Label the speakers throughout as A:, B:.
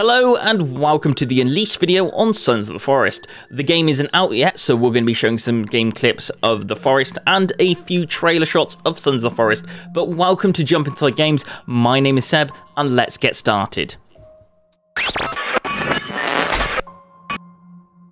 A: Hello and welcome to the Unleashed video on Sons of the Forest. The game isn't out yet, so we're going to be showing some game clips of the forest and a few trailer shots of Sons of the Forest. But welcome to Jump Inside Games. My name is Seb and let's get started.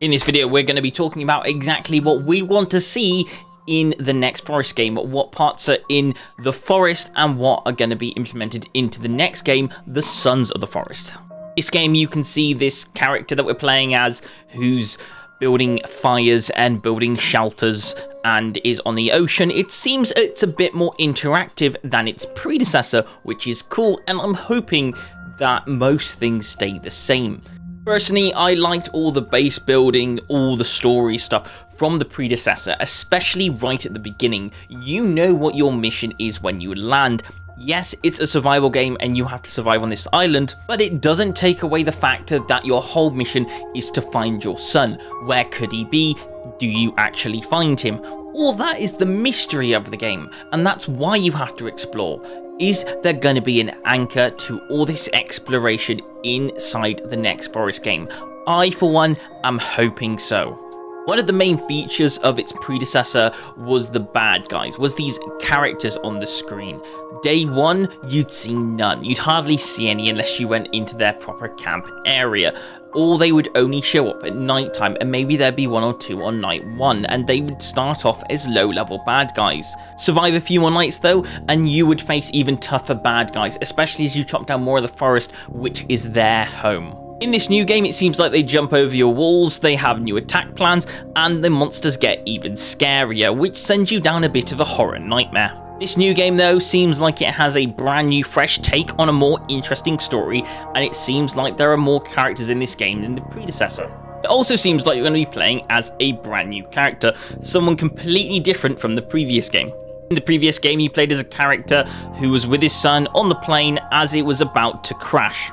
A: In this video we're going to be talking about exactly what we want to see in the next forest game, what parts are in the forest and what are going to be implemented into the next game, the Sons of the Forest. This game, you can see this character that we're playing as, who's building fires and building shelters and is on the ocean. It seems it's a bit more interactive than its predecessor, which is cool, and I'm hoping that most things stay the same. Personally, I liked all the base building, all the story stuff from the predecessor, especially right at the beginning. You know what your mission is when you land. Yes, it's a survival game and you have to survive on this island, but it doesn't take away the factor that your whole mission is to find your son. Where could he be? Do you actually find him? All that is the mystery of the game, and that's why you have to explore. Is there going to be an anchor to all this exploration inside the next forest game? I, for one, am hoping so. One of the main features of its predecessor was the bad guys, was these characters on the screen. Day one, you'd see none. You'd hardly see any unless you went into their proper camp area. Or they would only show up at night time, and maybe there'd be one or two on night one, and they would start off as low-level bad guys. Survive a few more nights though, and you would face even tougher bad guys, especially as you chop down more of the forest, which is their home. In this new game, it seems like they jump over your walls, they have new attack plans, and the monsters get even scarier, which sends you down a bit of a horror nightmare. This new game though seems like it has a brand new fresh take on a more interesting story, and it seems like there are more characters in this game than the predecessor. It also seems like you're going to be playing as a brand new character, someone completely different from the previous game. In the previous game, you played as a character who was with his son on the plane as it was about to crash.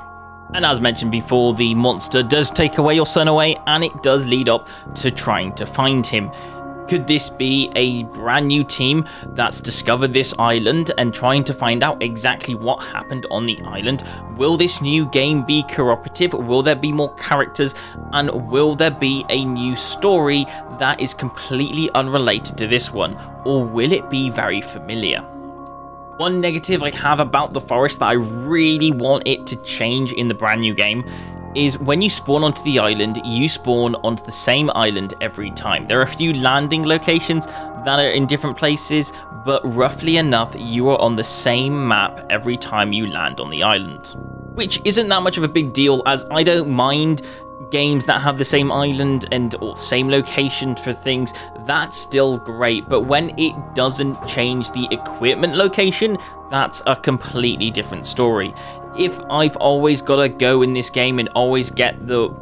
A: And as mentioned before, the monster does take away your son away, and it does lead up to trying to find him. Could this be a brand new team that's discovered this island and trying to find out exactly what happened on the island? Will this new game be cooperative? Will there be more characters? And will there be a new story that is completely unrelated to this one? Or will it be very familiar? One negative I have about the forest that I really want it to change in the brand new game is when you spawn onto the island, you spawn onto the same island every time. There are a few landing locations that are in different places, but roughly enough, you are on the same map every time you land on the island. Which isn't that much of a big deal, as I don't mind games that have the same island and or same location for things. That's still great, but when it doesn't change the equipment location, that's a completely different story. If I've always got to go in this game and always get the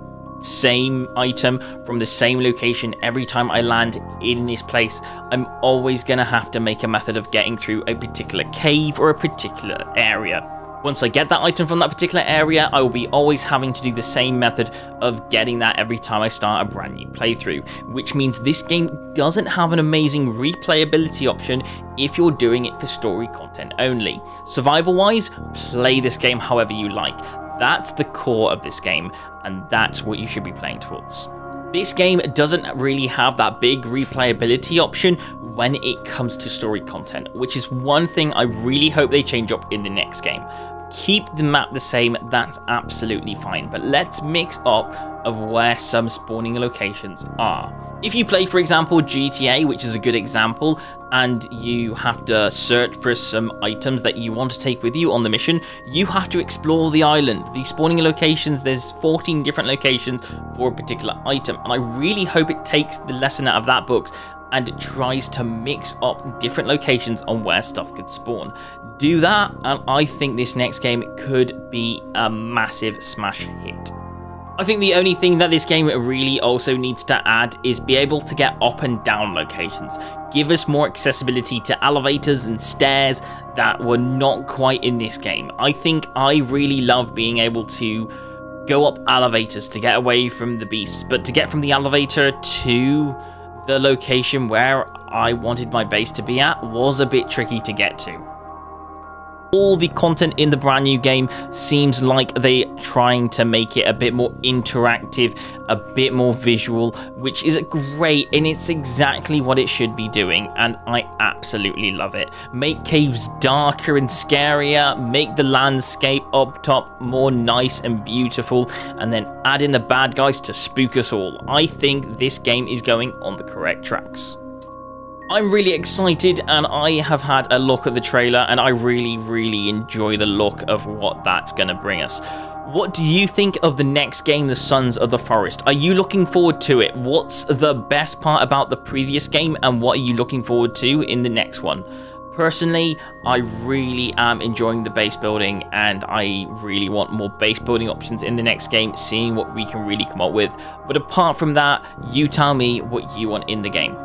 A: same item from the same location every time I land in this place, I'm always going to have to make a method of getting through a particular cave or a particular area. Once I get that item from that particular area, I will be always having to do the same method of getting that every time I start a brand new playthrough, which means this game doesn't have an amazing replayability option if you're doing it for story content only. Survival-wise, play this game however you like. That's the core of this game, and that's what you should be playing towards. This game doesn't really have that big replayability option when it comes to story content, which is one thing I really hope they change up in the next game. Keep the map the same, that's absolutely fine, but let's mix up of where some spawning locations are. If you play, for example, GTA, which is a good example, and you have to search for some items that you want to take with you on the mission, you have to explore the island. The spawning locations, there's 14 different locations for a particular item, and I really hope it takes the lesson out of that book and it tries to mix up different locations on where stuff could spawn. Do that, and I think this next game could be a massive smash hit. I think the only thing that this game really also needs to add is be able to get up and down locations. Give us more accessibility to elevators and stairs that were not quite in this game. I think I really love being able to go up elevators to get away from the beasts, but to get from the elevator to the location where I wanted my base to be at was a bit tricky to get to. All the content in the brand new game seems like they're trying to make it a bit more interactive, a bit more visual, which is great, and it's exactly what it should be doing, and I absolutely love it. Make caves darker and scarier, make the landscape up top more nice and beautiful, and then add in the bad guys to spook us all. I think this game is going on the correct tracks. I'm really excited, and I have had a look at the trailer, and I really enjoy the look of what that's going to bring us. What do you think of the next game, The Sons of the Forest? Are you looking forward to it? What's the best part about the previous game, and what are you looking forward to in the next one? Personally, I really am enjoying the base building, and I really want more base building options in the next game, seeing what we can really come up with. But apart from that, you tell me what you want in the game.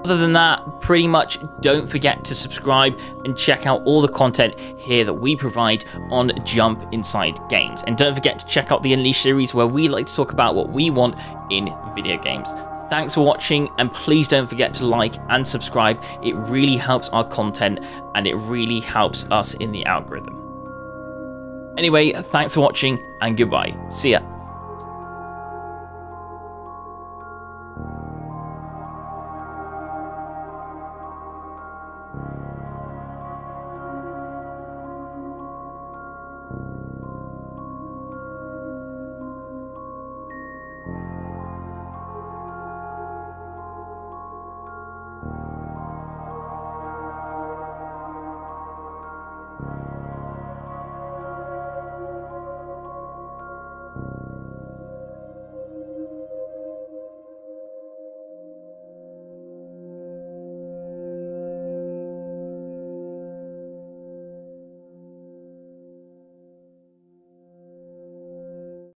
A: Other than that, pretty much don't forget to subscribe and check out all the content here that we provide on Jump Inside Games. And don't forget to check out the Unleashed series, where we like to talk about what we want in video games. Thanks for watching, and please don't forget to like and subscribe. It really helps our content, and it really helps us in the algorithm. Anyway, thanks for watching, and goodbye. See ya.